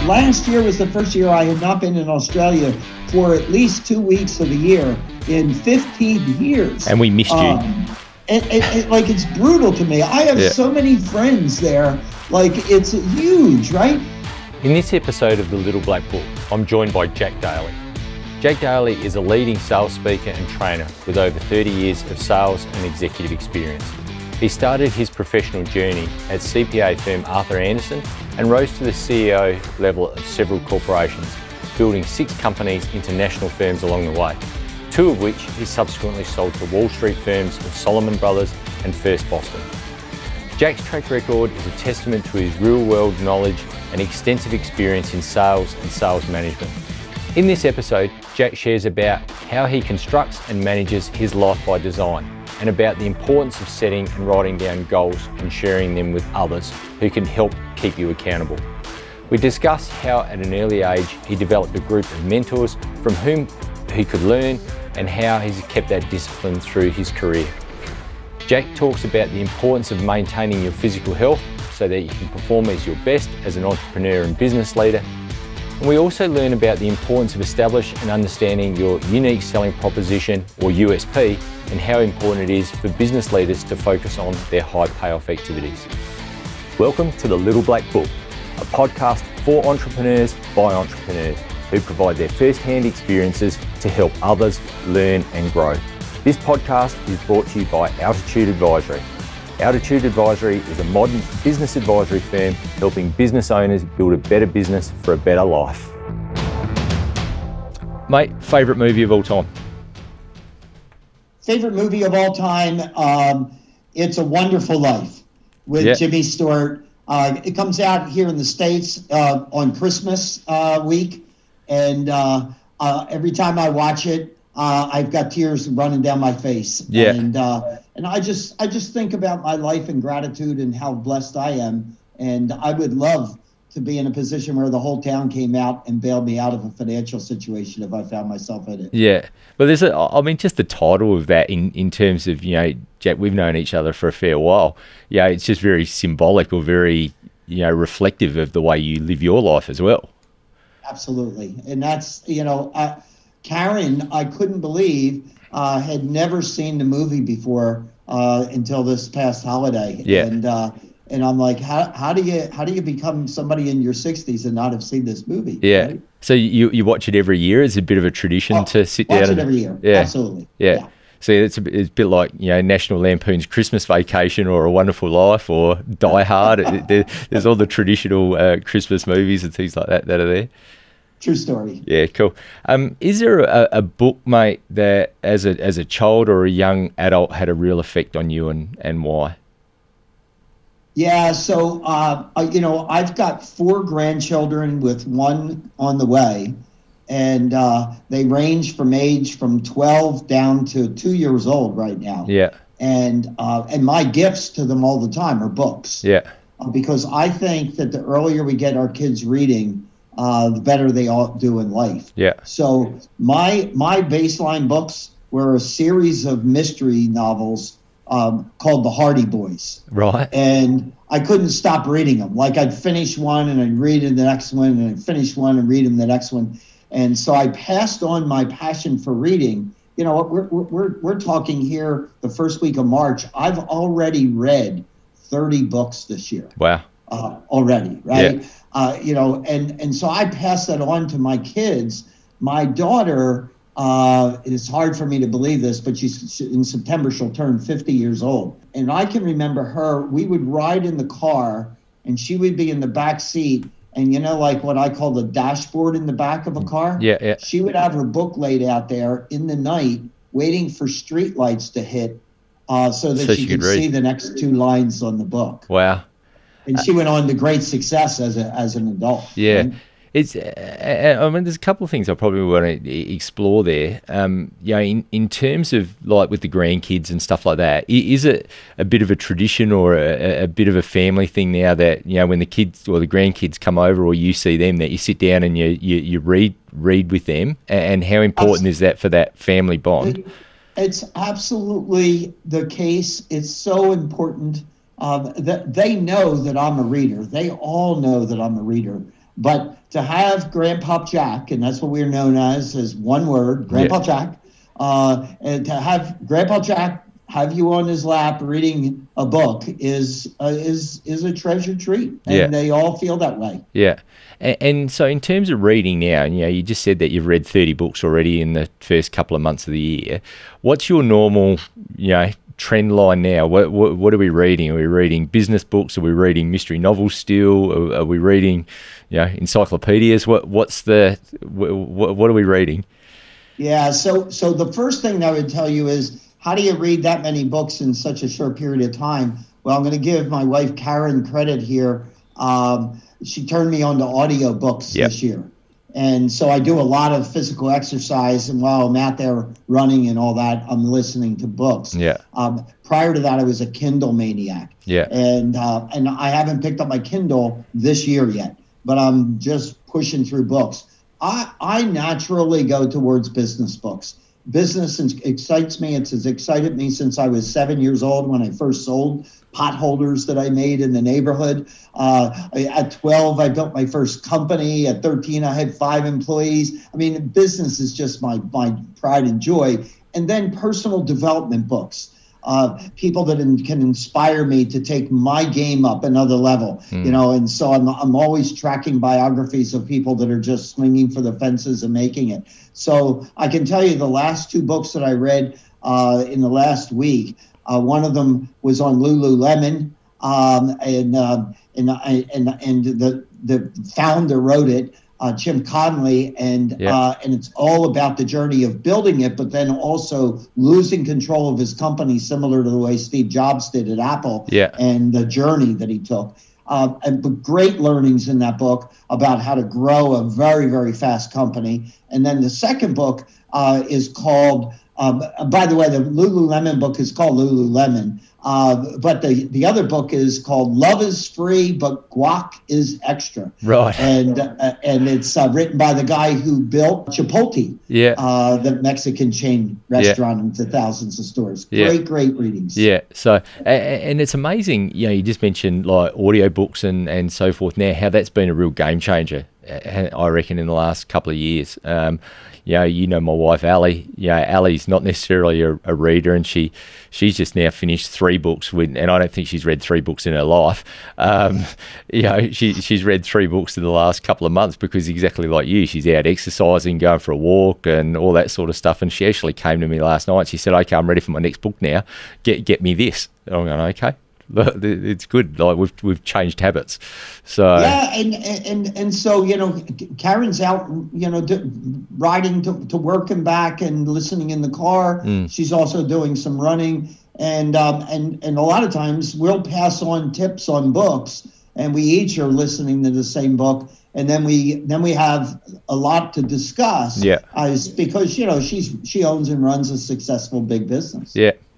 Last year was the first year I had not been in Australia for at least 2 weeks of the year in 15 years. And we missed you. Like, it's brutal to me. I have so many friends there. Like, it's huge, right? In this episode of The Little Black Book, I'm joined by Jack Daly. Jack Daly is a leading sales speaker and trainer with over 30 years of sales and executive experience. He started his professional journey at CPA firm Arthur Andersen and rose to the CEO level of several corporations, building 6 companies into national firms along the way, 2 of which he subsequently sold to Wall Street firms of Solomon Brothers and First Boston. Jack's track record is a testament to his real-world knowledge and extensive experience in sales and sales management. In this episode, Jack shares about how he constructs and manages his life by design, and about the importance of setting and writing down goals and sharing them with others who can help keep you accountable. We discuss how at an early age he developed a group of mentors from whom he could learn, and how he's kept that discipline through his career. Jack talks about the importance of maintaining your physical health so that you can perform as your best as an entrepreneur and business leader. And we also learn about the importance of establishing and understanding your unique selling proposition, or USP, and how important it is for business leaders to focus on their high payoff activities. Welcome to The Little Black Book, a podcast for entrepreneurs by entrepreneurs who provide their first-hand experiences to help others learn and grow. This podcast is brought to you by Altitude Advisory. Altitude Advisory is a modern business advisory firm helping business owners build a better business for a better life. Mate, favourite movie of all time? Favorite movie of all time, It's a Wonderful Life with Jimmy Stewart. It comes out here in the States on Christmas week, and every time I watch it, I've got tears running down my face. Yeah. And I just think about my life and gratitude and how blessed I am. And I would love to be in a position where the whole town came out and bailed me out of a financial situation if I found myself in it. Yeah. But there's just the title of that in terms of, Jack, we've known each other for a fair while. Yeah, it's just very symbolic, or very, reflective of the way you live your life as well. Absolutely. And that's, Karen, I couldn't believe, had never seen the movie before until this past holiday. Yeah. And I'm like, how do you become somebody in your 60s and not have seen this movie? Yeah. Right? So you watch it every year? It's a bit of a tradition to sit down. Watch it every year. Yeah. Absolutely. Yeah. So it's a bit like, National Lampoon's Christmas Vacation, or A Wonderful Life, or Die Hard. There's all the traditional Christmas movies and things like that are there. True story. Yeah, cool. Is there a book, mate, that as a child or a young adult had a real effect on you, and why? Yeah, so I've got 4 grandchildren with 1 on the way, and they range from age from 12 down to 2 years old right now. Yeah. And my gifts to them all the time are books. Yeah. Because I think that the earlier we get our kids reading, the better they all do in life. Yeah. So my baseline books were a series of mystery novels called The Hardy Boys. Right. And I couldn't stop reading them. Like, I'd finish one and I'd read the next one, and I'd finish one and read the next one. And so I passed on my passion for reading. We're talking here the first week of March. I've already read 30 books this year. Wow. Already, right? Yeah. And so I pass that on to my kids. My daughter, it's hard for me to believe this, but in September, she'll turn 50 years old. And I can remember her, we would ride in the car and she would be in the back seat. And like what I call the dashboard in the back of a car? Yeah. She would have her book laid out there in the night, waiting for street lights to hit so that she could see the next 2 lines on the book. Wow. And she went on to great success as an adult. Yeah. Right? It's, there's a couple of things I probably want to explore there. In terms of like with the grandkids and stuff like that, is it a bit of a tradition or a bit of a family thing now that, when the kids or the grandkids come over or you see them, that you sit down and you read with them, and how important is that for that family bond? It's absolutely the case. It's so important that they know that I'm a reader. They all know that I'm a reader. But to have Grandpa Jack, and that's what we're known as one word, Grandpa Jack, and to have Grandpa Jack have you on his lap reading a book is a treasure treat, and they all feel that way. Yeah. And so in terms of reading now, you just said that you've read 30 books already in the first couple of months of the year. What's your normal, trend line now? What are we reading? Are we reading business books? Are we reading mystery novels still? Are we reading, encyclopedias? What are we reading? Yeah. So the first thing I would tell you is, how do you read that many books in such a short period of time? Well, I'm going to give my wife Karen credit here. She turned me on to audio books this year. And so I do a lot of physical exercise, and while I'm out there running and all that, I'm listening to books. Prior to that, I was a Kindle maniac. And I haven't picked up my Kindle this year yet, but I'm just pushing through books. I naturally go towards business books. Business excites me. It's excited me since I was 7 years old when I first sold pot holders that I made in the neighborhood. At 12, I built my first company. At 13, I had 5 employees. I mean, business is just my pride and joy. And then personal development books. People that can inspire me to take my game up another level, and so I'm always tracking biographies of people that are just swinging for the fences and making it. So I can tell you the last 2 books that I read in the last week, one of them was on Lululemon, and the founder wrote it, Jim Conley, and it's all about the journey of building it, but then also losing control of his company, similar to the way Steve Jobs did at Apple, and the journey that he took. And great learnings in that book about how to grow a very, very fast company. And then the second book is called, by the way, the Lululemon book is called Lululemon. But the other book is called Love is Free, but Guac is Extra. Right. And it's written by the guy who built Chipotle, the Mexican chain restaurant into thousands of stores. Great readings. Yeah. So, and it's amazing, you just mentioned like audiobooks and so forth now, how that's been a real game changer, I reckon, in the last couple of years. My wife, Ali, Ali's not necessarily a reader, and she's just now finished 3 books and I don't think she's read 3 books in her life. She's read 3 books in the last couple of months because exactly like you, she's out exercising, going for a walk and all that sort of stuff. And she actually came to me last night. She said, "Okay, I'm ready for my next book now. Get me this." And I'm going, "Okay." It's good. Like we've changed habits. So and so Karen's out riding to work and back and listening in the car. She's also doing some running, and a lot of times we'll pass on tips on books, and we each are listening to the same book, and then we have a lot to discuss. Because she owns and runs a successful big business.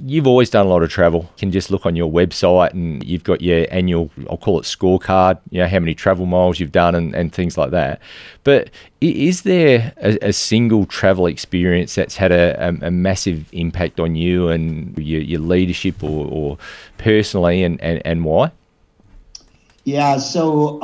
You've always done a lot of travel. You can just look on your website and you've got your annual, I'll call it scorecard, how many travel miles you've done and things like that. But is there a single travel experience that's had a massive impact on you and your leadership or personally, and why? Yeah, so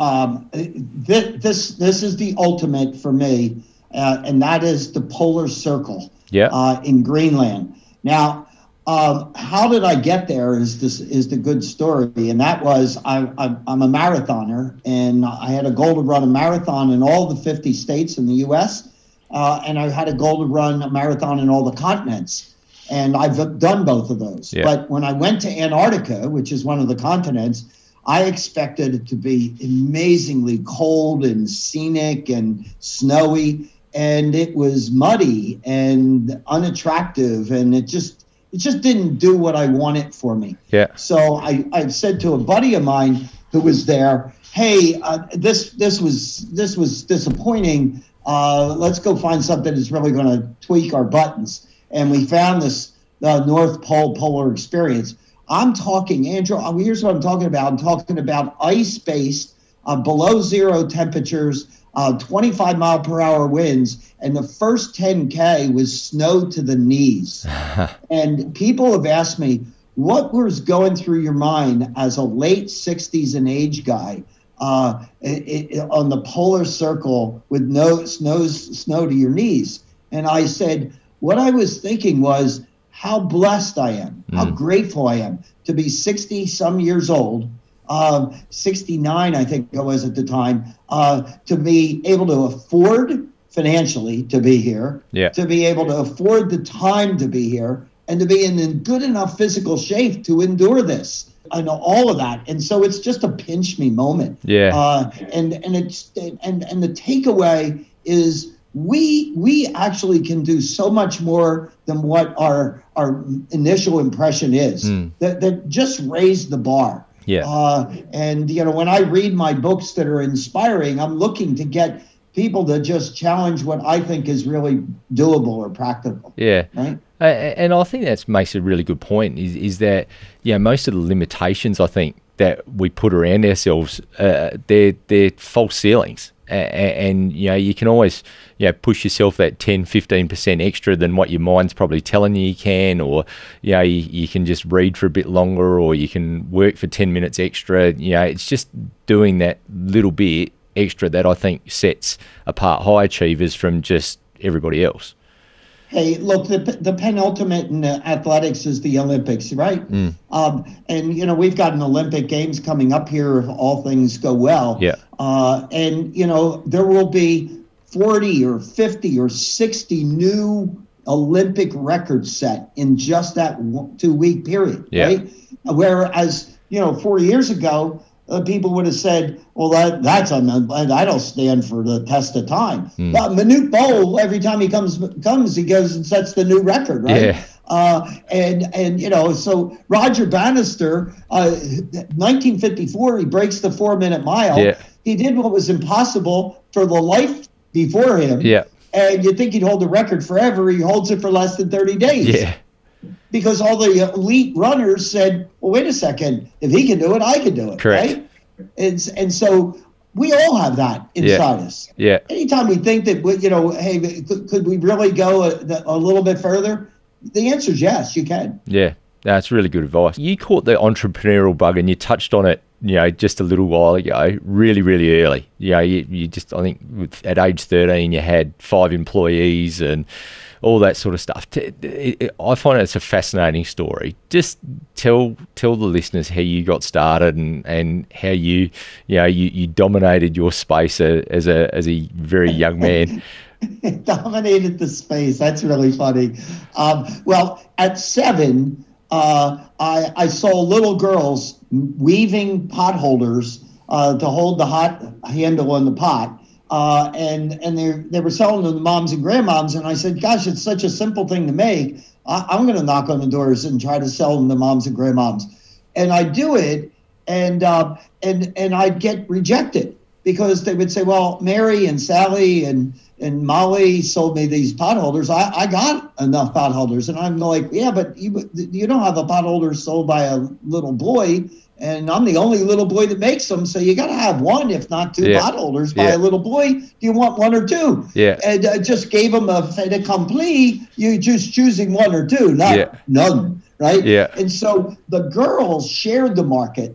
this is the ultimate for me, and that is the Polar Circle in Greenland. Now, how did I get there is the good story, and that was I'm a marathoner, and I had a goal to run a marathon in all the 50 states in the U.S., and I had a goal to run a marathon in all the continents, and I've done both of those. But when I went to Antarctica, which is one of the continents, I expected it to be amazingly cold and scenic and snowy, and it was muddy and unattractive, and it just didn't do what I wanted for me. So I said to a buddy of mine who was there, "Hey, this was disappointing. Let's go find something that's really going to tweak our buttons." And we found this North Pole Polar Experience. I'm talking, Andrew, here's what I'm talking about. I'm talking about ice-based, below zero temperatures, 25 mile per hour winds, and the first 10K was snow to the knees. And people have asked me, what was going through your mind as a late 60s and age guy on the polar circle with no snow to your knees. And I said, what I was thinking was how blessed I am, how grateful I am to be 60 some years old, 69, I think I was at the time, to be able to afford financially to be here, to be able to afford the time to be here, and to be in good enough physical shape to endure this. I know all of that. And so it's just a pinch me moment. And the takeaway is we actually can do so much more than what our initial impression is. That just raised the bar. And when I read my books that are inspiring, I'm looking to get people to just challenge what I think is really doable or practical. Right. And I think that makes a really good point. Is that most of the limitations I think that we put around ourselves, they're false ceilings. And you can always push yourself that 10-15% extra than what your mind's probably telling you can, or you can just read for a bit longer, or you can work for 10 minutes extra. It's just doing that little bit extra that I think sets apart high achievers from just everybody else. Hey, look, the penultimate in athletics is the Olympics, right? And, we've got an Olympic Games coming up here if all things go well. And, there will be 40 or 50 or 60 new Olympic records set in just that 2-week period, right? Whereas, 4 years ago, people would have said, well, that'll stand for the test of time. Manute Bol, every time he comes, he goes and sets the new record, right? So Roger Bannister, 1954, he breaks the 4-minute mile. He did what was impossible for the life before him. And you'd think he'd hold the record forever. He holds it for less than 30 days. Because all the elite runners said, well, wait a second, if he can do it, I can do it. Correct. Right? And so we all have that inside us. Anytime we think that, hey, could we really go a little bit further? The answer is yes, you can. That's really good advice. You caught the entrepreneurial bug and you touched on it, just a little while ago, really, really early. You just, I think at age 13, you had 5 employees and all that sort of stuff. I find it's a fascinating story. Just tell the listeners how you got started and how you dominated your space as a very young man. Dominated the space. That's really funny. Well, at 7, I saw little girls weaving pot holders to hold the hot handle on the pot. And they were selling them to moms and grandmoms. And I said, gosh, it's such a simple thing to make. I'm going to knock on the doors and try to sell them to moms and grandmoms. And I do it, and I'd get rejected because they would say, well, Mary and Sally and Molly sold me these pot holders. I got enough pot holders. And I'm like, yeah, but you don't have a pot holder sold by a little boy. And I'm the only little boy that makes them. So you got to have one, if not 2 pot holders by a little boy. Do you want 1 or 2? And I just gave them a fait accompli. You're just choosing 1 or 2, not none, right? And so the girls shared the market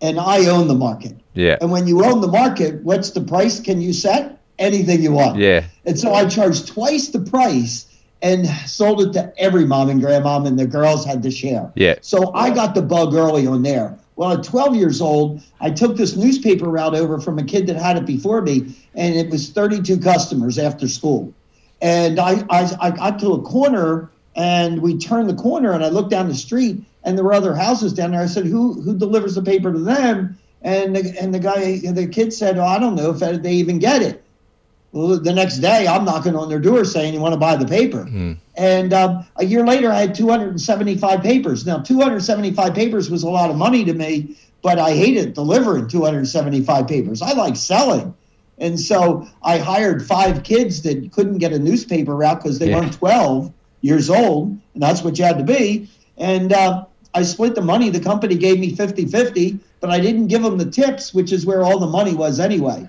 and I own the market. And when you own the market, what's the price can you set? Anything you want. And so I charged twice the price and sold it to every mom and grandmom, and the girls had to share. So I got the bug early on there. Well, at 12 years old, I took this newspaper route over from a kid that had it before me, and it was 32 customers after school. And I got to a corner, and we turned the corner, and I looked down the street, and there were other houses down there. I said, who delivers the paper to them? And the kid said, oh, I don't know if they even get it. Well, the next day, I'm knocking on their door saying, you want to buy the paper? And a year later, I had 275 papers. Now, 275 papers was a lot of money to me, but I hated delivering 275 papers. I like selling. And so I hired 5 kids that couldn't get a newspaper route because they weren't 12 years old, and that's what you had to be. And I split the money. The company gave me 50-50, but I didn't give them the tips, which is where all the money was anyway.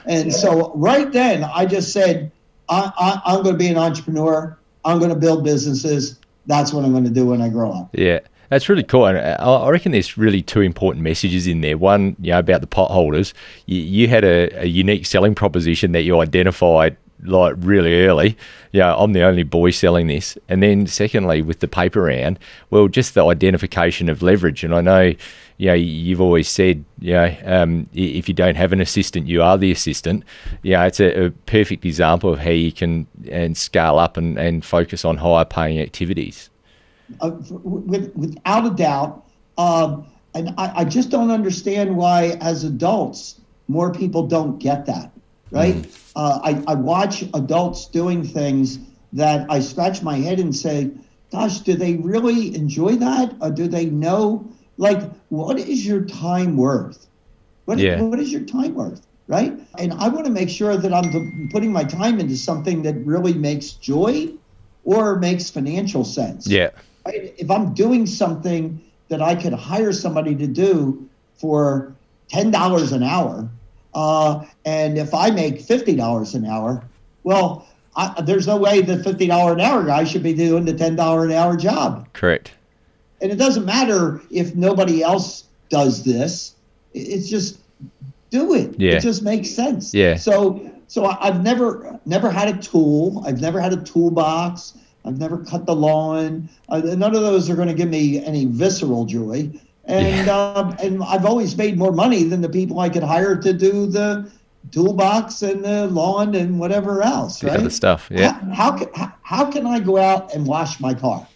And so right then, I just said, I'm going to be an entrepreneur. I'm going to build businesses. That's what I'm going to do when I grow up. That's really cool. And I reckon there's really two important messages in there. One, about the potholders. You had a unique selling proposition that you identified like really early. I'm the only boy selling this. And then secondly, with the paper round, well, just the identification of leverage. And I know, you've always said, if you don't have an assistant, you are the assistant. It's a perfect example of how you can scale up and focus on higher paying activities. Without a doubt. And I just don't understand why, as adults, more people don't get that, right? I watch adults doing things that I scratch my head and say, gosh, do they really enjoy that? Or do they know, like, what is your time worth? What is your time worth, right? And I want to make sure that I'm putting my time into something that really makes joy or makes financial sense. Yeah. Right? If I'm doing something that I could hire somebody to do for $10 an hour, and if I make $50 an hour, well, there's no way the $50 an hour guy should be doing the $10 an hour job. Correct. And it doesn't matter if nobody else does this. It's just do it. Yeah. It just makes sense. Yeah. So I've never had a tool. I've never had a toolbox. I've never cut the lawn. None of those are going to give me any visceral joy. And and I've always made more money than the people I could hire to do the toolbox and the lawn and whatever else. Right? The other stuff. Yeah. How can I go out and wash my car?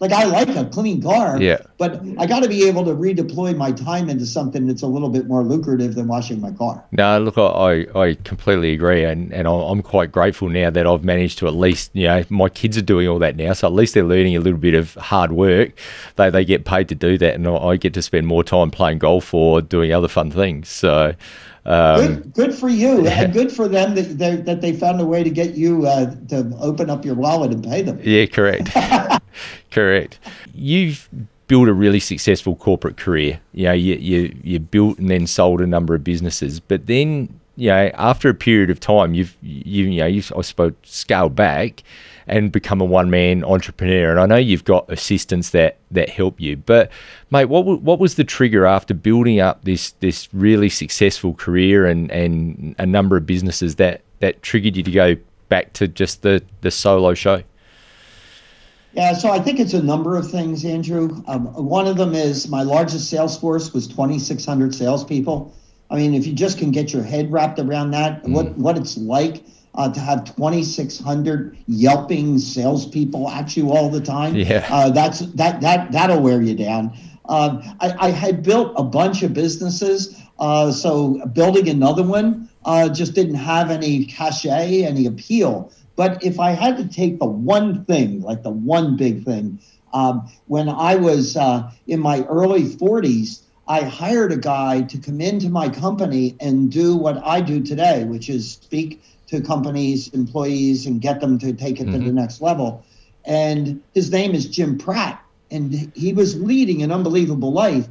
Like, I like a clean car, but I got to be able to redeploy my time into something that's a little bit more lucrative than washing my car. No, look, I completely agree, and I'm quite grateful now that I've managed to at least, my kids are doing all that now, so at least they're learning a little bit of hard work. They get paid to do that, and I get to spend more time playing golf or doing other fun things. So. Good for you, and good for them that they found a way to get you to open up your wallet and pay them. Yeah, correct. Correct. You've built a really successful corporate career. You built and then sold a number of businesses, but then after a period of time, you've I suppose scaled back and become a one-man entrepreneur. And I know you've got assistants that help you, but mate, what was the trigger after building up this really successful career and a number of businesses that triggered you to go back to just the solo show? Yeah, so I think it's a number of things, Andrew. One of them is my largest sales force was 2,600 salespeople. I mean, if you just can get your head wrapped around that, what it's like to have 2,600 yelping salespeople at you all the time, that'll wear you down. I had built a bunch of businesses, so building another one just didn't have any cachet, any appeal. But if I had to take the one thing, like the one big thing, when I was in my early 40s, I hired a guy to come into my company and do what I do today, which is speak to companies, employees, and get them to take it to the next level. And his name is Jim Pratt, and he was leading an unbelievable life.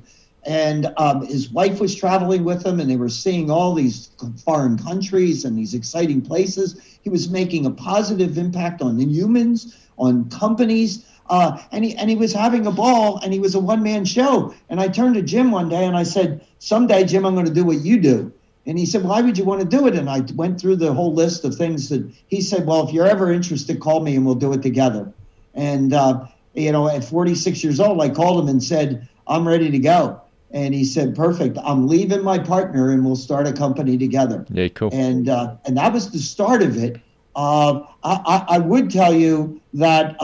And his wife was traveling with him, and they were seeing all these foreign countries and these exciting places. He was making a positive impact on the humans, on companies, and he was having a ball, and he was a one-man show. And I turned to Jim one day and I said, someday, Jim, I'm going to do what you do. And he said, why would you want to do it? And I went through the whole list of things that he said, well, if you're ever interested, call me and we'll do it together. And, at 46 years old, I called him and said, I'm ready to go. And he said, perfect, I'm leaving my partner and we'll start a company together. Yeah, cool. And that was the start of it. I would tell you that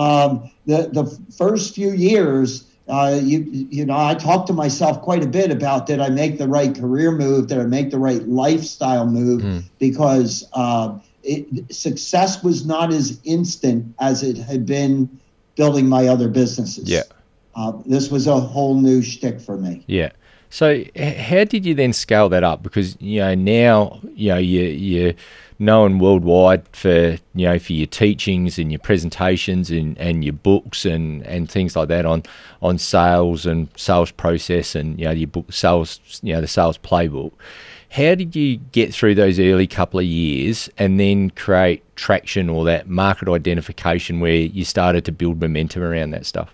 the first few years, I talked to myself quite a bit about, did I make the right career move? Did I make the right lifestyle move? Because success was not as instant as it had been building my other businesses. Yeah. This was a whole new shtick for me. Yeah. So how did you then scale that up? Because, now, you're known worldwide for, for your teachings and your presentations and your books and things like that on sales and sales process and, your book sales, the sales playbook. How did you get through those early couple of years and then create traction or that market identification where you started to build momentum around that stuff?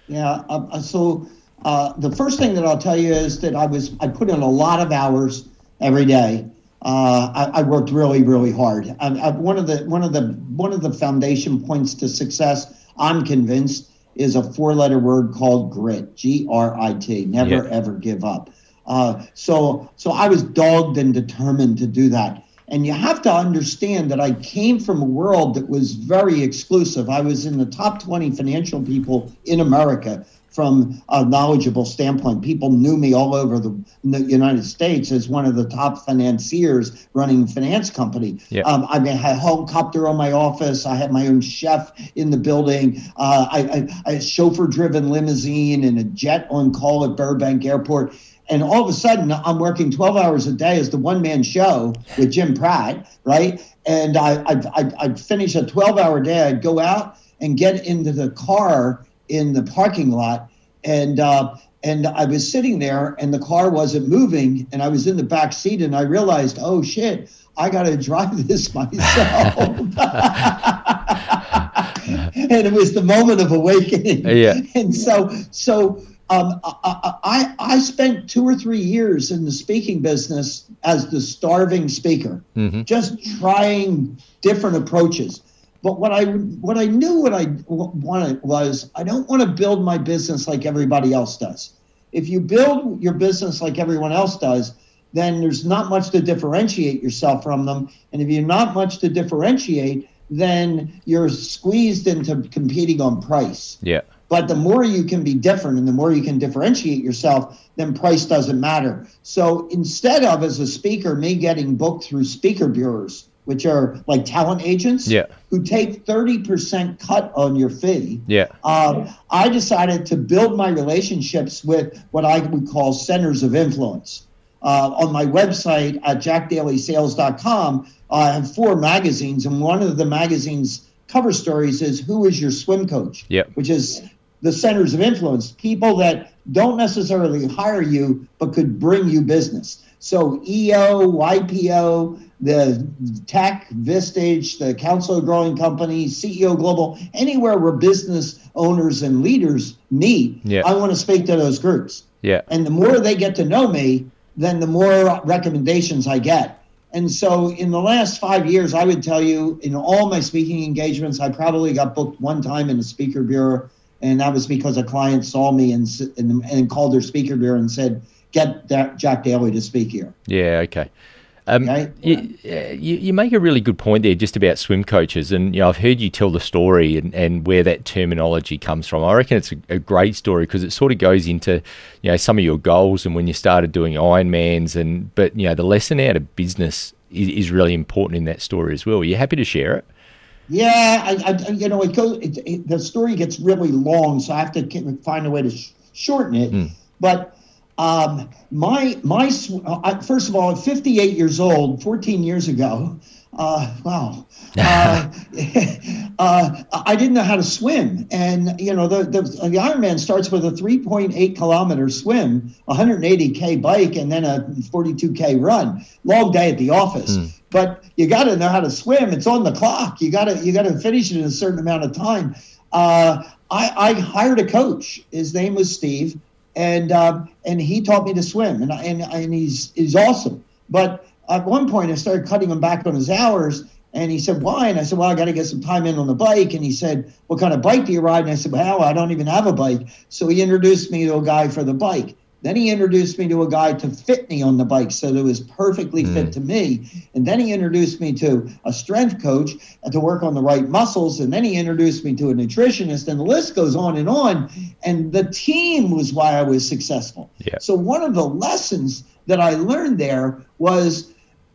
Yeah. The first thing that I'll tell you is that I put in a lot of hours every day. I worked really, really hard. One of the foundation points to success, I'm convinced, is a 4-letter word called grit. GRIT. Never ever give up. So I was dogged and determined to do that. And you have to understand that I came from a world that was very exclusive. I was in the top 20 financial people in America from a knowledgeable standpoint. People knew me all over the United States as one of the top financiers running a finance company. Yep. I had a helicopter on my office. I had my own chef in the building. I had a chauffeur-driven limousine and a jet on call at Burbank Airport. And all of a sudden, I'm working 12 hours a day as the one-man show with Jim Pratt, right? And I'd finish a 12-hour day. I'd go out and get into the car in the parking lot, and I was sitting there, and the car wasn't moving, and I was in the back seat, and I realized, oh shit, I got to drive this myself. And it was the moment of awakening. Yeah. And I spent 2 or 3 years in the speaking business as the starving speaker, just trying different approaches. But what I wanted was, I don't want to build my business like everybody else does. If you build your business like everyone else does, then there's not much to differentiate yourself from them. And if you're not much to differentiate, then you're squeezed into competing on price. Yeah. But the more you can be different and the more you can differentiate yourself, then price doesn't matter. So instead of, as a speaker, me getting booked through speaker bureaus, which are like talent agents, who take 30% cut on your fee, I decided to build my relationships with what I would call centers of influence. On my website at jackdalysales.com, I have 4 magazines, and one of the magazine's cover stories is "Who is your swim coach?" Which is the centers of influence, people that don't necessarily hire you but could bring you business. So EO, YPO, the Tech, Vistage, the Council of Growing Companies, CEO Global, anywhere where business owners and leaders meet, I want to speak to those groups. And the more they get to know me, then the more recommendations I get. And so in the last 5 years, I would tell you, in all my speaking engagements, I probably got booked one time in a speaker bureau, and that was because a client saw me and called their speaker bureau and said, "Get Jack Daly to speak here." Yeah, okay. You make a really good point there just about swim coaches, and I've heard you tell the story and where that terminology comes from. I reckon it's a great story because it sort of goes into some of your goals and when you started doing Ironmans, but the lesson out of business is really important in that story as well. Are you happy to share it? Yeah, the story gets really long, so I have to find a way to shorten it. But first of all, at 58 years old, 14 years ago, I didn't know how to swim. And, the Ironman starts with a 3.8 kilometer swim, 180K bike, and then a 42K run. Long day at the office. But you got to know how to swim. It's on the clock. You got to finish it in a certain amount of time. I hired a coach. His name was Steve. And he taught me to swim, and he's awesome. But at one point, I started cutting him back on his hours, and he said, "Why?" And I said, "Well, I got to get some time in on the bike." And he said, "What kind of bike do you ride?" And I said, "Well, I don't even have a bike." So he introduced me to a guy for the bike. Then he introduced me to a guy to fit me on the bike so that it was perfectly fit to me. And then he introduced me to a strength coach to work on the right muscles. And then he introduced me to a nutritionist, and the list goes on. And the team was why I was successful. So one of the lessons that I learned there was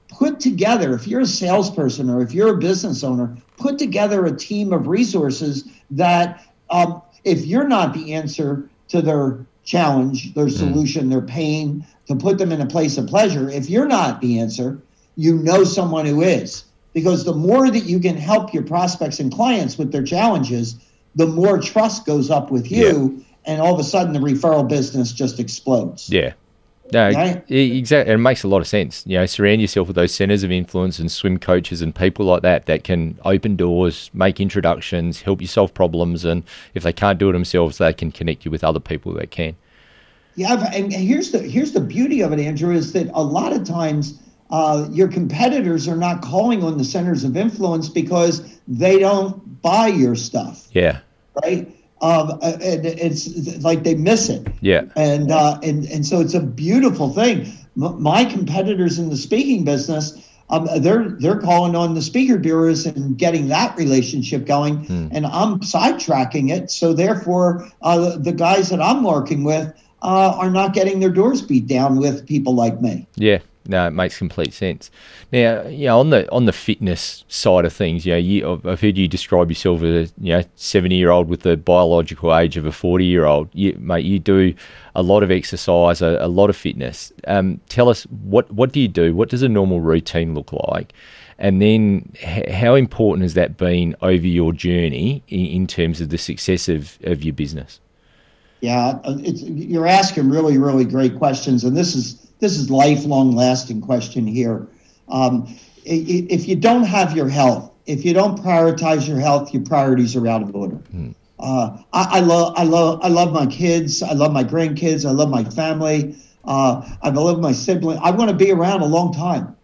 put together, if you're a salesperson or if you're a business owner, put together a team of resources that if you're not the answer to their challenge, their solution, their pain, to put them in a place of pleasure, if you're not the answer, you know someone who is. Because the more that you can help your prospects and clients with their challenges, the more trust goes up with you, and all of a sudden the referral business just explodes. No, right? exactly. And it makes a lot of sense. Surround yourself with those centers of influence and swim coaches and people like that can open doors, make introductions, help you solve problems. And if they can't do it themselves, they can connect you with other people that can. Yeah, and here's the beauty of it, Andrew, is that a lot of times your competitors are not calling on the centers of influence because they don't buy your stuff. Yeah. Right. And it's like they miss it. Yeah. And so it's a beautiful thing. My competitors in the speaking business, they're calling on the speaker bureaus and getting that relationship going, and I'm sidetracking it. So therefore, the guys that I'm working with are not getting their doors beat down with people like me. Yeah. No, it makes complete sense. Now, on the fitness side of things, I've heard you describe yourself as a 70-year-old with the biological age of a 40-year-old. Mate, you do a lot of exercise, a lot of fitness. Tell us what do you do? What does a normal routine look like? And then how important has that been over your journey in terms of the success of your business? Yeah, you're asking really, really great questions, and this is lifelong lasting question here. If you don't have your health, if you don't prioritize your health, your priorities are out of order. I love my kids. I love my grandkids. I love my family. I love my sibling. I want to be around a long time.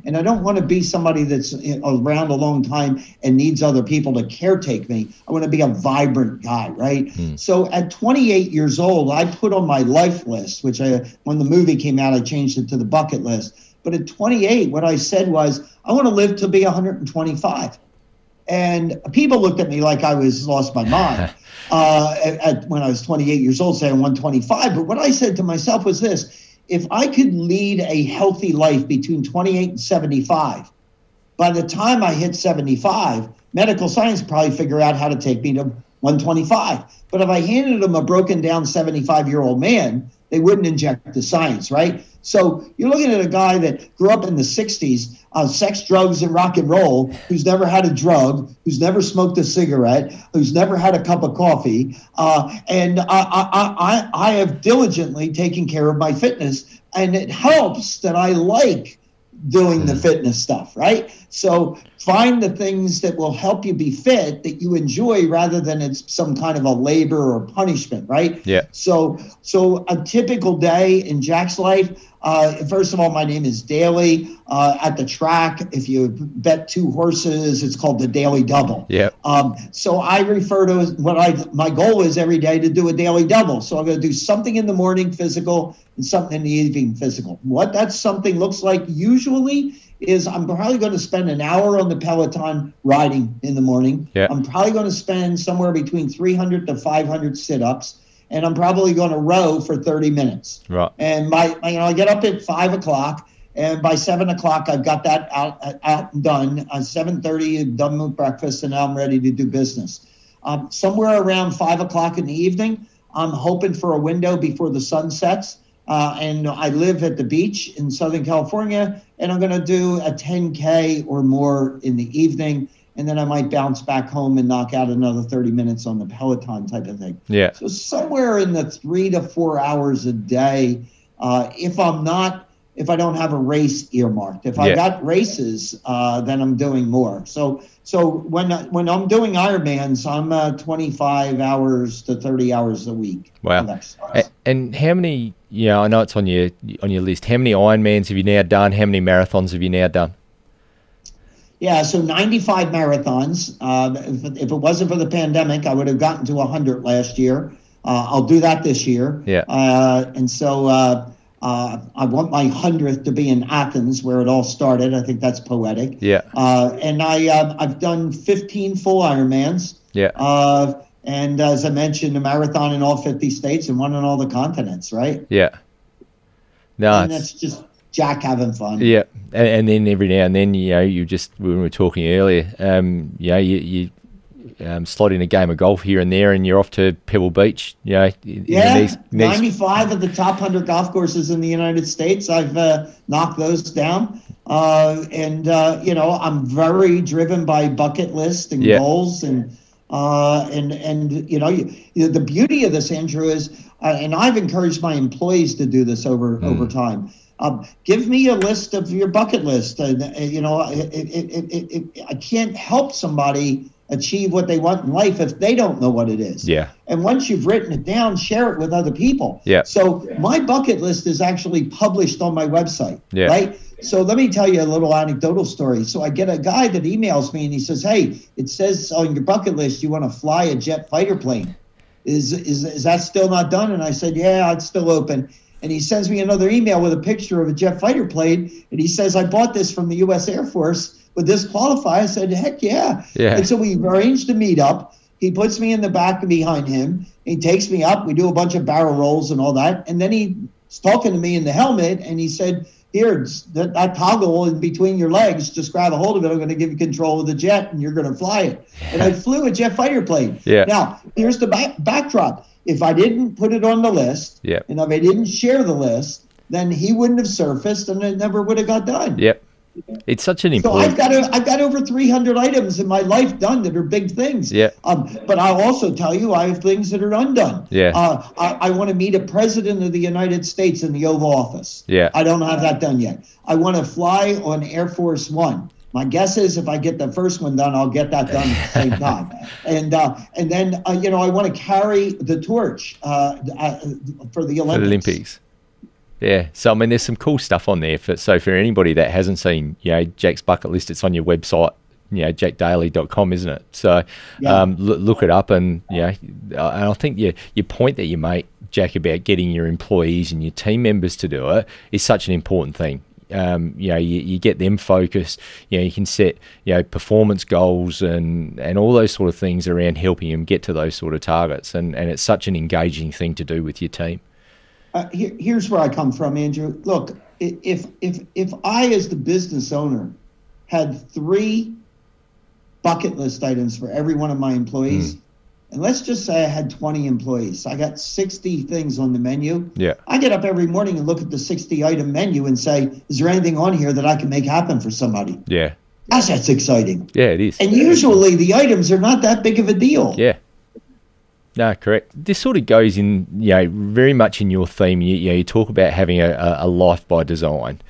And I don't want to be somebody that's around a long time and needs other people to caretake me. I want to be a vibrant guy, right? So at 28 years old, I put on my life list, which when the movie came out, I changed it to the bucket list. But at 28, what I said was, I want to live to be 125. And people looked at me like I was lost my mind when I was 28 years old, saying 125. But what I said to myself was this: if I could lead a healthy life between 28 and 75, by the time I hit 75, medical science would probably figure out how to take me to 125. But if I handed them a broken down 75-year-old man, they wouldn't inject the science, right? So you're looking at a guy that grew up in the 60s, sex, drugs, and rock and roll, who's never had a drug, who's never smoked a cigarette, who's never had a cup of coffee. And I have diligently taken care of my fitness, and it helps that I like doing the fitness stuff, right? So find the things that will help you be fit that you enjoy rather than it's some kind of a labor or punishment, right? Yeah. So a typical day in Jack's life, first of all, my name is Daly. At the track, if you bet 2 horses, it's called the Daly Double. Yeah. So I refer to my goal is every day to do a daily double. So I'm going to do something in the morning physical and something in the evening physical. What that something looks like usually is I'm probably going to spend an hour on the Peloton riding in the morning. Yeah. I'm probably going to spend somewhere between 300 to 500 sit-ups. And I'm probably going to row for 30 minutes. Right. And I get up at 5 o'clock, and by 7 o'clock, I've got that out and done. 7:30, I'm done with breakfast, and now I'm ready to do business. Somewhere around 5 o'clock in the evening, I'm hoping for a window before the sun sets. And I live at the beach in Southern California, and I'm going to do a 10K or more in the evening. And then I might bounce back home and knock out another 30 minutes on the Peloton type of thing. Yeah. So somewhere in the 3 to 4 hours a day, if I don't have a race earmarked. If I got races, then I'm doing more. So when I'm doing Ironmans, I'm 25 hours to 30 hours a week. Wow. And how many? I know it's on your list. How many Ironmans have you now done? How many marathons have you now done? Yeah, so 95 marathons. If it wasn't for the pandemic, I would have gotten to 100 last year. I'll do that this year. Yeah. And so I want my 100th to be in Athens, where it all started. I think that's poetic. Yeah. And I've done 15 full Ironmans. Yeah. And as I mentioned, a marathon in all 50 states and one in all the continents, right? Yeah. No, and that's just Jack having fun. Yeah. And then every now and then, you just, when we were talking earlier, you slot in a game of golf here and there, and you're off to Pebble Beach. Yeah, 95 of the top 100 golf courses in the United States, I've knocked those down. I'm very driven by bucket list and goals, and And you know, the beauty of this, Andrew, is, and I've encouraged my employees to do this over time. Give me a list of your bucket list. You know, I can't help somebody achieve what they want in life if they don't know what it is. Yeah. And once you've written it down, share it with other people. Yeah. So my bucket list is actually published on my website. Yeah. Right. So let me tell you a little anecdotal story. So I get a guy that emails me and he says, "Hey, it says on your bucket list you want to fly a jet fighter plane. Is that still not done?" And I said, "Yeah, it's still open." And he sends me another email with a picture of a jet fighter plane. And he says, "I bought this from the U.S. Air Force. Would this qualify?" I said, "Heck yeah." And so we arranged a meetup. He puts me in the back behind him. He takes me up. We do a bunch of barrel rolls and all that. And then he's talking to me in the helmet. And he said, "Here, that toggle in between your legs, just grab a hold of it. I'm going to give you control of the jet and you're going to fly it." And I flew a jet fighter plane. Now, here's the backdrop. If I didn't put it on the list, and if I didn't share the list, then he wouldn't have surfaced and it never would have got done. It's such an important. So I've got over 300 items in my life done that are big things. But I'll also tell you I have things that are undone. I want to meet a president of the United States in the Oval Office. I don't have that done yet. I want to fly on Air Force One. My guess is if I get the first one done, I'll get that done at the same time. And then you know, I want to carry the torch for the Olympics. Yeah, so I mean, there's some cool stuff on there. So for anybody that hasn't seen, you know, Jack's bucket list, it's on your website, you know, jackdaly.com, isn't it? So look it up, and you know, and I think your point that you make, Jack, about getting your employees and your team members to do it is such an important thing. You know, you get them focused. You know, you can set, you know, performance goals and all those sort of things around helping them get to those sort of targets, and it's such an engaging thing to do with your team. Here's where I come from, Andrew. Look, if I, as the business owner, had 3 bucket list items for every one of my employees, and let's just say I had 20 employees, I got 60 things on the menu. I get up every morning and look at the 60-item menu and say, is there anything on here that I can make happen for somebody? Gosh, that's exciting. It is. And usually the items are not that big of a deal. No, correct. This sort of goes in, you know, very much in your theme. You talk about having a life by design.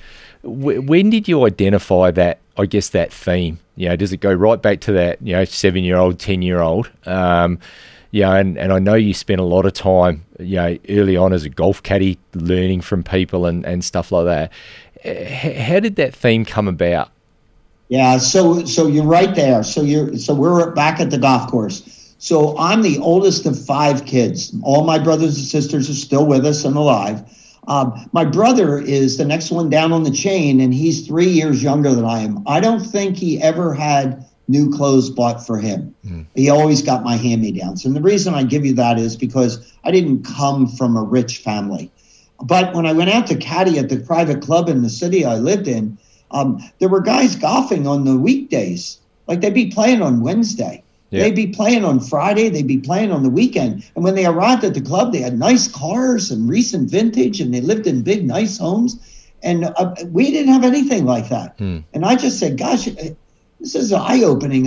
When did you identify that, I guess, that theme? You know, does it go right back to that, you know, 7-year-old, 10-year-old? You know, and I know you spent a lot of time, you know, early on as a golf caddy learning from people and stuff like that. How did that theme come about? Yeah, so you're right there. So we're back at the golf course. So I'm the oldest of 5 kids. All my brothers and sisters are still with us and alive. My brother is the next one down on the chain, and he's 3 years younger than I am. I don't think he ever had new clothes bought for him. He always got my hand-me-downs. And the reason I give you that is because I didn't come from a rich family. But when I went out to caddy at the private club in the city I lived in, there were guys golfing on the weekdays. Like, they'd be playing on Wednesday. They'd be playing on Friday. They'd be playing on the weekend. And when they arrived at the club, they had nice cars and recent vintage, and they lived in big, nice homes. And we didn't have anything like that. And I just said, gosh, this is eye-opening.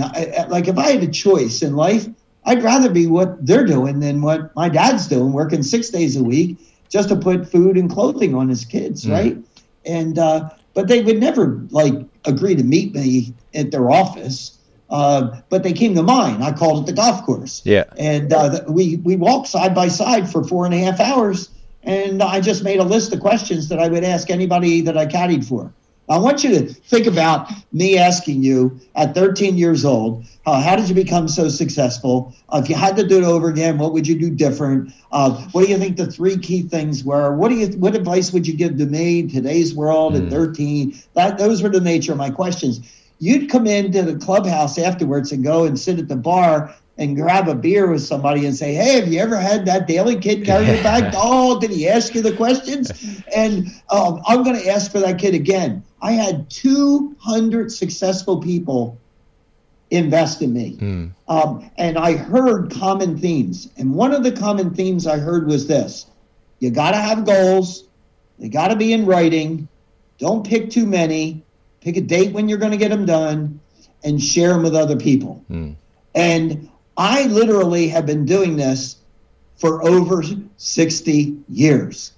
Like, if I had a choice in life, I'd rather be what they're doing than what my dad's doing, working 6 days a week just to put food and clothing on his kids, right? And but they would never, like, agree to meet me at their office. But they came to mine. I called it the golf course. And we walked side by side for 4.5 hours. And I just made a list of questions that I would ask anybody that I caddied for. I want you to think about me asking you at 13 years old, how did you become so successful? If you had to do it over again, what would you do different? What do you think the 3 key things were? What advice would you give to me in today's world at 13? Those were the nature of my questions. You'd come into the clubhouse afterwards and go and sit at the bar and grab a beer with somebody and say, hey, have you ever had that Daly kid carry your bag? Oh, did he ask you the questions? And I'm going to ask for that kid again. I had 200 successful people invest in me. And I heard common themes. And one of the common themes I heard was this: you got to have goals. They got to be in writing. Don't pick too many. Pick a date when you're going to get them done and share them with other people. And I literally have been doing this for over 60 years.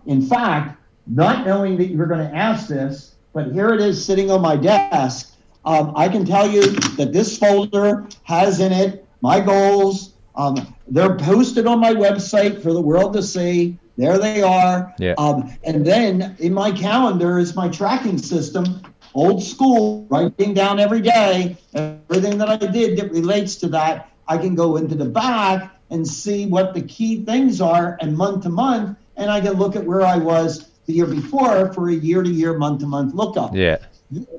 In fact, not knowing that you were going to ask this, but here it is sitting on my desk. I can tell you that this folder has in it my goals. They're posted on my website for the world to see. There they are. Yeah. And then in my calendar is my tracking system, old school, writing down every day, everything that I did that relates to that. I can go into the back and see what the key things are, and month to month, and I can look at where I was the year before for a year-to-year, month-to-month lookup. Yeah.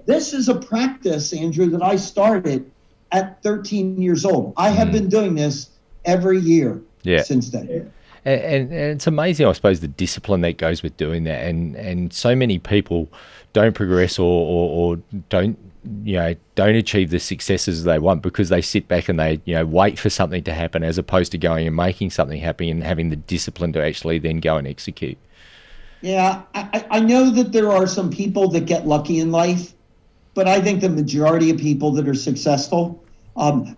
This is a practice, Andrew, that I started at 13 years old. I have been doing this every year since then. And it's amazing, I suppose, the discipline that goes with doing that. And so many people don't progress or don't achieve the successes they want because they sit back and they, wait for something to happen as opposed to going and making something happen and having the discipline to actually then go and execute. Yeah, I know that there are some people that get lucky in life, but I think the majority of people that are successful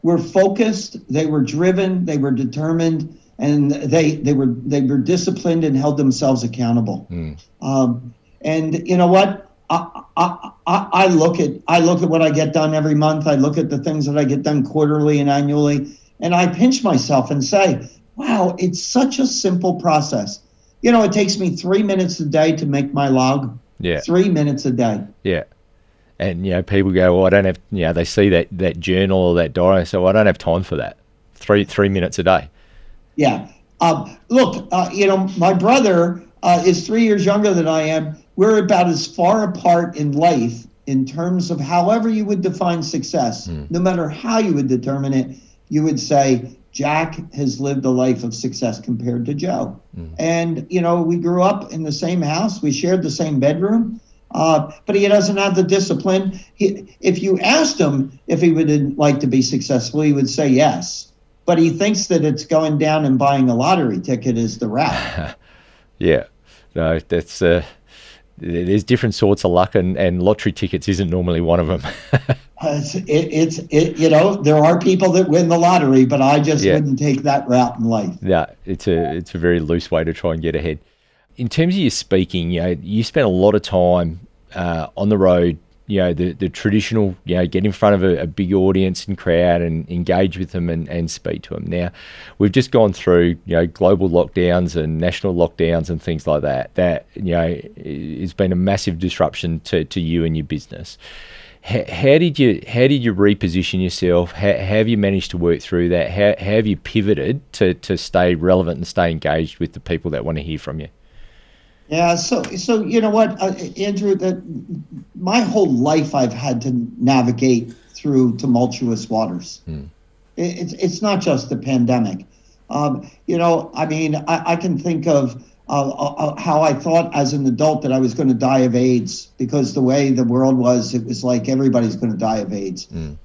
were focused, they were driven, they were determined, and they were disciplined and held themselves accountable. And you know what? I look at what I get done every month. I look at the things that I get done quarterly and annually, and I pinch myself and say, wow, it's such a simple process. It takes me 3 minutes a day to make my log. Yeah. 3 minutes a day. Yeah. And, people go, well, I don't have, they see that journal or that diary. So I don't have time for that. Three minutes a day. Yeah. Look, my brother is 3 years younger than I am. We're about as far apart in life in terms of however you would define success. No matter how you would determine it, you would say, Jack has lived a life of success compared to Joe. And, we grew up in the same house. We shared the same bedroom. But he doesn't have the discipline. If you asked him if he would like to be successful, he would say yes. But he thinks that it's going down and buying a lottery ticket is the route. Yeah. No, that's... there's different sorts of luck, and lottery tickets isn't normally one of them. There are people that win the lottery, but I just wouldn't take that route in life. Yeah, it's a very loose way to try and get ahead. In terms of your speaking, you spend a lot of time on the road. The traditional, get in front of a big audience and crowd and engage with them and speak to them. Now, we've just gone through, global lockdowns and national lockdowns and things like that. That, it's been a massive disruption to you and your business. How did you reposition yourself? How have you managed to work through that? How have you pivoted to stay relevant and stay engaged with the people that want to hear from you? Yeah, so you know what, Andrew, that my whole life I've had to navigate through tumultuous waters. It's not just the pandemic. I can think of how I thought as an adult that I was going to die of AIDS, because the way the world was, it was like everybody's going to die of AIDS. When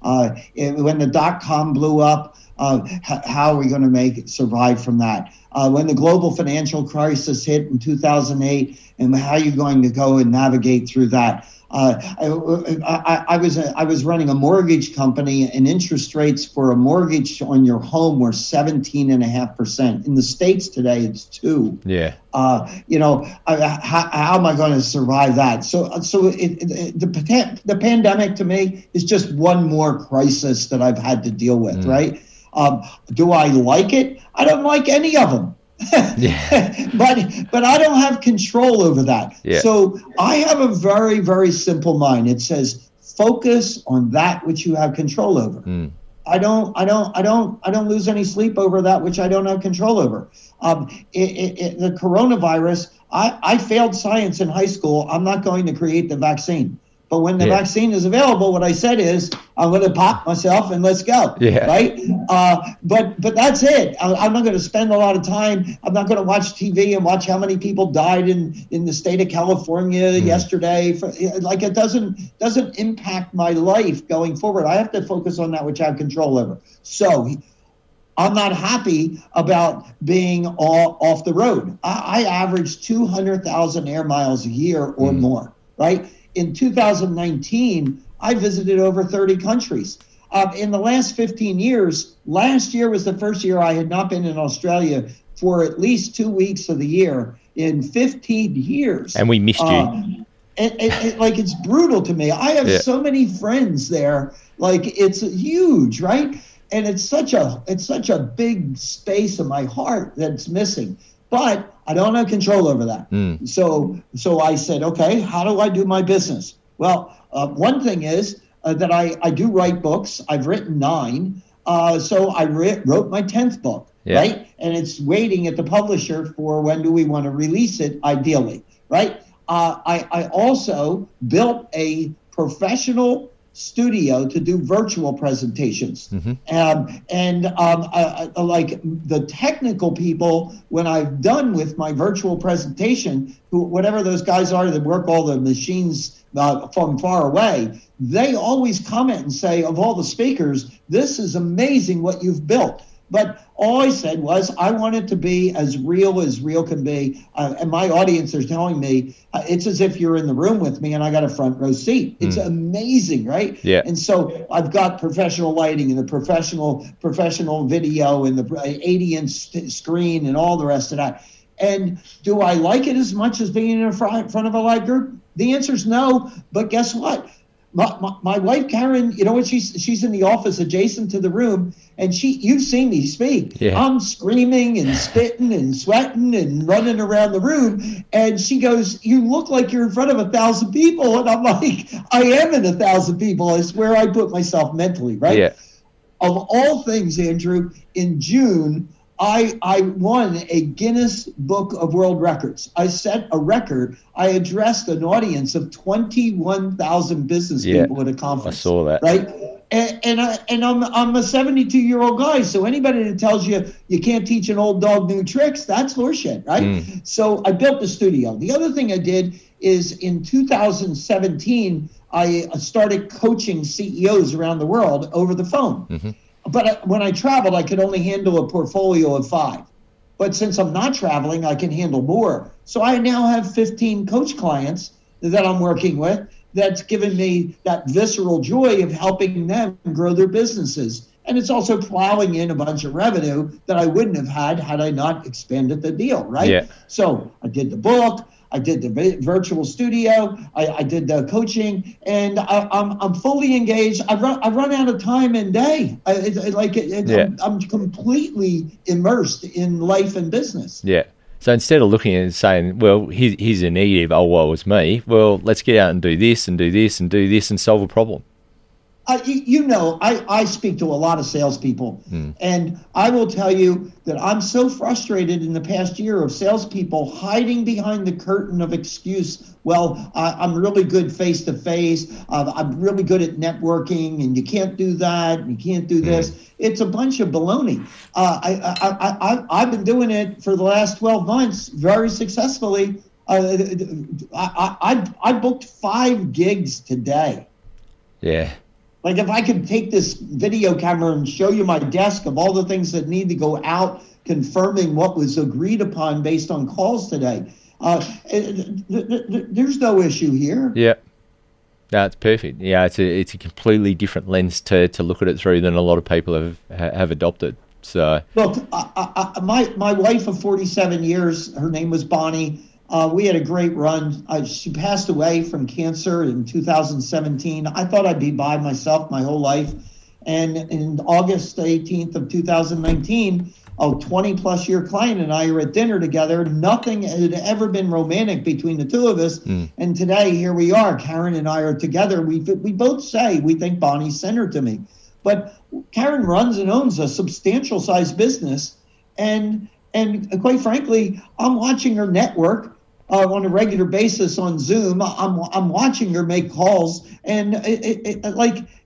the .com blew up, how are we going to survive from that? When the global financial crisis hit in 2008, and how are you going to go and navigate through that? I was running a mortgage company, and interest rates for a mortgage on your home were 17.5%. In the States today, it's 2%. Yeah. How am I going to survive that? So the pandemic to me is just one more crisis that I've had to deal with, right? Do I like it? I don't like any of them. But I don't have control over that. So I have a very, very simple mind. It says focus on that which you have control over. I don't lose any sleep over that which I don't have control over. The coronavirus, I failed science in high school. I'm not going to create the vaccine. But when the vaccine is available, what I said is, I'm going to pop myself and let's go, right? But that's it. I'm not going to spend a lot of time. I'm not going to watch TV and watch how many people died in the state of California yesterday. It doesn't impact my life going forward. I have to focus on that which I have control over. So I'm not happy about being off the road. I average 200,000 air miles a year or more, right? In 2019, I visited over 30 countries. In the last 15 years, last year was the first year I had not been in Australia for at least 2 weeks of the year in 15 years. And we missed you. Like, it's brutal to me. I have so many friends there. Like, it's huge, right? And it's such a big space in my heart that's missing. But I don't have control over that. So I said, okay, how do I do my business? Well, one thing is that I do write books. I've written 9. So I wrote my 10th book, right? And it's waiting at the publisher for when do we want to release it, ideally, right? I also built a professional studio to do virtual presentations. Like the technical people, when I've done with my virtual presentation, whatever those guys are that work all the machines from far away, they always comment and say, of all the speakers, this is amazing what you've built. But all I said was I want it to be as real can be. And my audience is telling me it's as if you're in the room with me and I got a front row seat. It's amazing, right? Yeah. And so I've got professional lighting and the professional video and the 80-inch screen and all the rest of that. And do I like it as much as being in front of a live group? The answer is no. But guess what? My wife, Karen, you know what? She's in the office adjacent to the room, and you've seen me speak. Yeah. I'm screaming and spitting and sweating and running around the room. And she goes, you look like you're in front of 1,000 people. And I'm like, I am in 1,000 people. It's where I put myself mentally, right? Yeah. Of all things, Andrew, in June, I won a Guinness Book of World Records. I set a record. I addressed an audience of 21,000 business people at a conference. I saw that. Right? And I'm a 72-year-old guy. So anybody that tells you you can't teach an old dog new tricks, that's horseshit, right? So I built the studio. The other thing I did is in 2017, I started coaching CEOs around the world over the phone. But when I traveled, I could only handle a portfolio of 5. But since I'm not traveling, I can handle more. So I now have 15 coach clients that I'm working with that's given me that visceral joy of helping them grow their businesses. And it's also plowing in a bunch of revenue that I wouldn't have had I not expanded the deal, right? Yeah. So I did the book. I did the virtual studio. I did the coaching, and I'm fully engaged. I run out of time in day. I'm completely immersed in life and business. Yeah. So instead of looking at it and saying, well, here's a negative, oh, well, it's me. Well, let's get out and do this and do this and do this and solve a problem. I speak to a lot of salespeople, and I will tell you that I'm so frustrated in the past year of salespeople hiding behind the curtain of excuse. Well, I'm really good face-to-face. I'm really good at networking, and you can't do that, and you can't do this. It's a bunch of baloney. I've been doing it for the last 12 months very successfully. I booked 5 gigs today. Yeah. Like, if I could take this video camera and show you my desk of all the things that need to go out, confirming what was agreed upon based on calls today, there's no issue here. Yeah, that's perfect. Yeah, it's a completely different lens to look at it through than a lot of people have adopted. So look, my wife of 47 years, her name was Bonnie. We had a great run. She passed away from cancer in 2017. I thought I'd be by myself my whole life. And in August 18th of 2019, a 20-plus year client and I were at dinner together. Nothing had ever been romantic between the two of us. And today, here we are. Karen and I are together. We both say we think Bonnie's sent to me. But Karen runs and owns a substantial sized business. And quite frankly, I'm watching her network on a regular basis on Zoom. I'm watching her make calls, and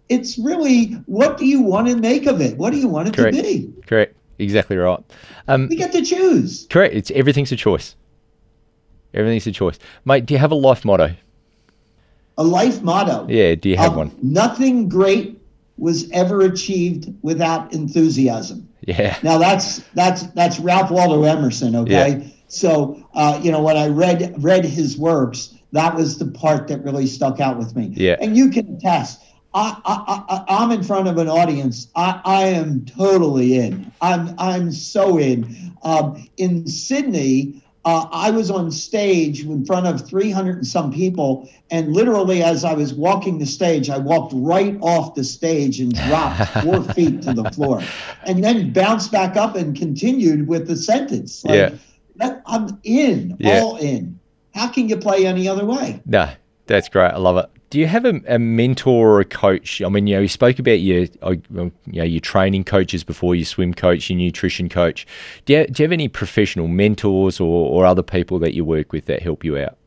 it's really, what do you want to make of it? What do you want it to be? Correct. Exactly right. We get to choose. Correct. Everything's a choice. Everything's a choice. Mate, do you have a life motto? A life motto? Yeah. Do you have one? Nothing great was ever achieved without enthusiasm. Yeah. Now that's Ralph Waldo Emerson. Okay. Yeah. So, when I read his works, that was the part that really stuck out with me. Yeah. And you can attest, I'm in front of an audience. I am totally in. I'm so in. In Sydney, I was on stage in front of 300 and some people, and literally as I was walking the stage, I walked right off the stage and dropped 4 feet to the floor, and then bounced back up and continued with the sentence. Like, I'm in, all in. How can you play any other way? No, that's great. I love it. Do you have a mentor or a coach? I mean, you spoke about your training coaches before, your swim coach, your nutrition coach. Do you have any professional mentors or other people that you work with that help you out?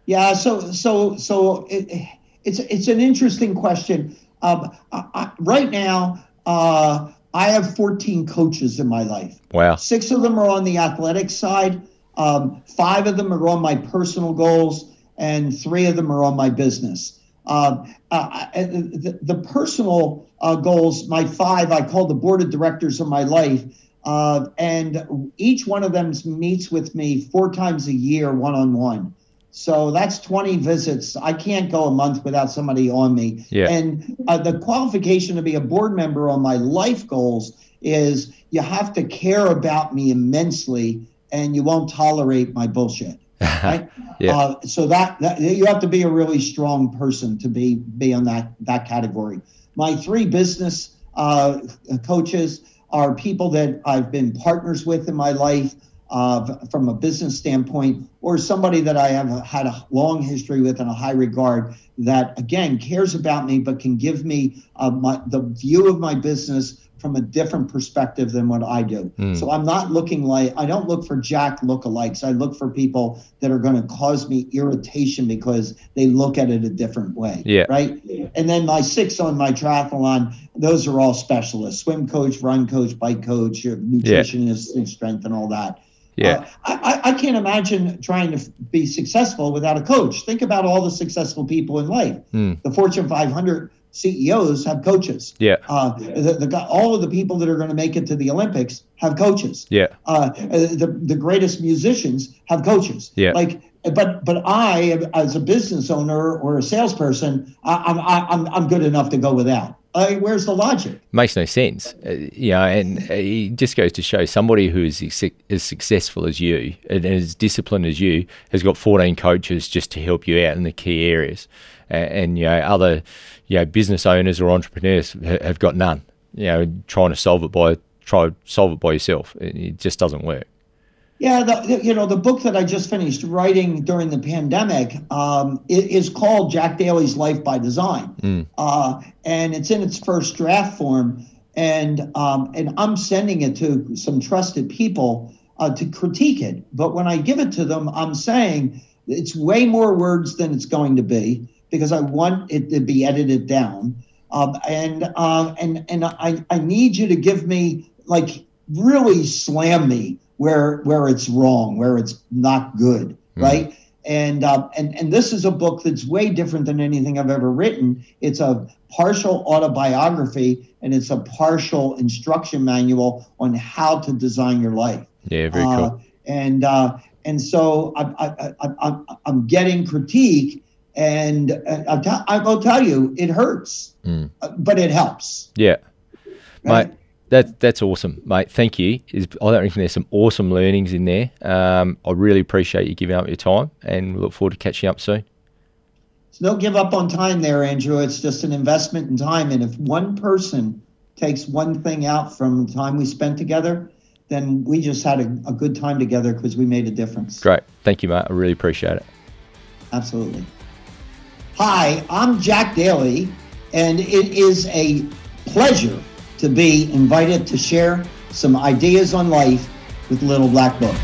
Yeah, so it's an interesting question. Right now, I have 14 coaches in my life. Wow. 6 of them are on the athletic side. 5 of them are on my personal goals, and 3 of them are on my business. The personal goals, my 5, I call the board of directors of my life, and each one of them meets with me 4 times a year, one-on-one. So that's 20 visits. I can't go a month without somebody on me. Yeah. And the qualification to be a board member on my life goals is you have to care about me immensely, and you won't tolerate my bullshit. Right? So that you have to be a really strong person to be on that category. My 3 business coaches are people that I've been partners with in my life from a business standpoint, or somebody that I have had a long history with and a high regard that, again, cares about me but can give me the view of my business from a different perspective than what I do. So I'm not I don't look for Jack lookalikes. I look for people that are going to cause me irritation because they look at it a different way. Right? And then my 6 on my triathlon, those are all specialists: swim coach, run coach, bike coach, nutritionist, strength, and all that. I can't imagine trying to be successful without a coach. Think about all the successful people in life. The Fortune 500 CEOs have coaches. All of the people that are going to make it to the Olympics have coaches. The greatest musicians have coaches. But I, as a business owner or a salesperson, I'm good enough to go without. Where's the logic? Makes no sense. And it just goes to show somebody who is as successful as you and as disciplined as you has got 14 coaches just to help you out in the key areas. And other business owners or entrepreneurs have got none. Trying to solve it by yourself. It just doesn't work. Yeah, the book that I just finished writing during the pandemic is called Jack Daly's Life by Design, and it's in its first draft form, and I'm sending it to some trusted people to critique it. But when I give it to them, I'm saying it's way more words than it's going to be, because I want it to be edited down, and I need you to give me, like, really slam me where it's wrong, where it's not good, right? And this is a book that's way different than anything I've ever written. It's a partial autobiography, and it's a partial instruction manual on how to design your life. Yeah, very cool. And so I'm getting critique, and I will tell you, it hurts, but it helps. Yeah, right? Mate. That's awesome, mate. Thank you. I don't reckon there's some awesome learnings in there. I really appreciate you giving up your time, and we look forward to catching up soon. So don't give up on time there, Andrew. It's just an investment in time. And if one person takes one thing out from the time we spent together, then we just had a good time together because we made a difference. Great. Thank you, mate. I really appreciate it. Absolutely. Hi, I'm Jack Daly, and it is a pleasure to be invited to share some ideas on life with Little Black Book.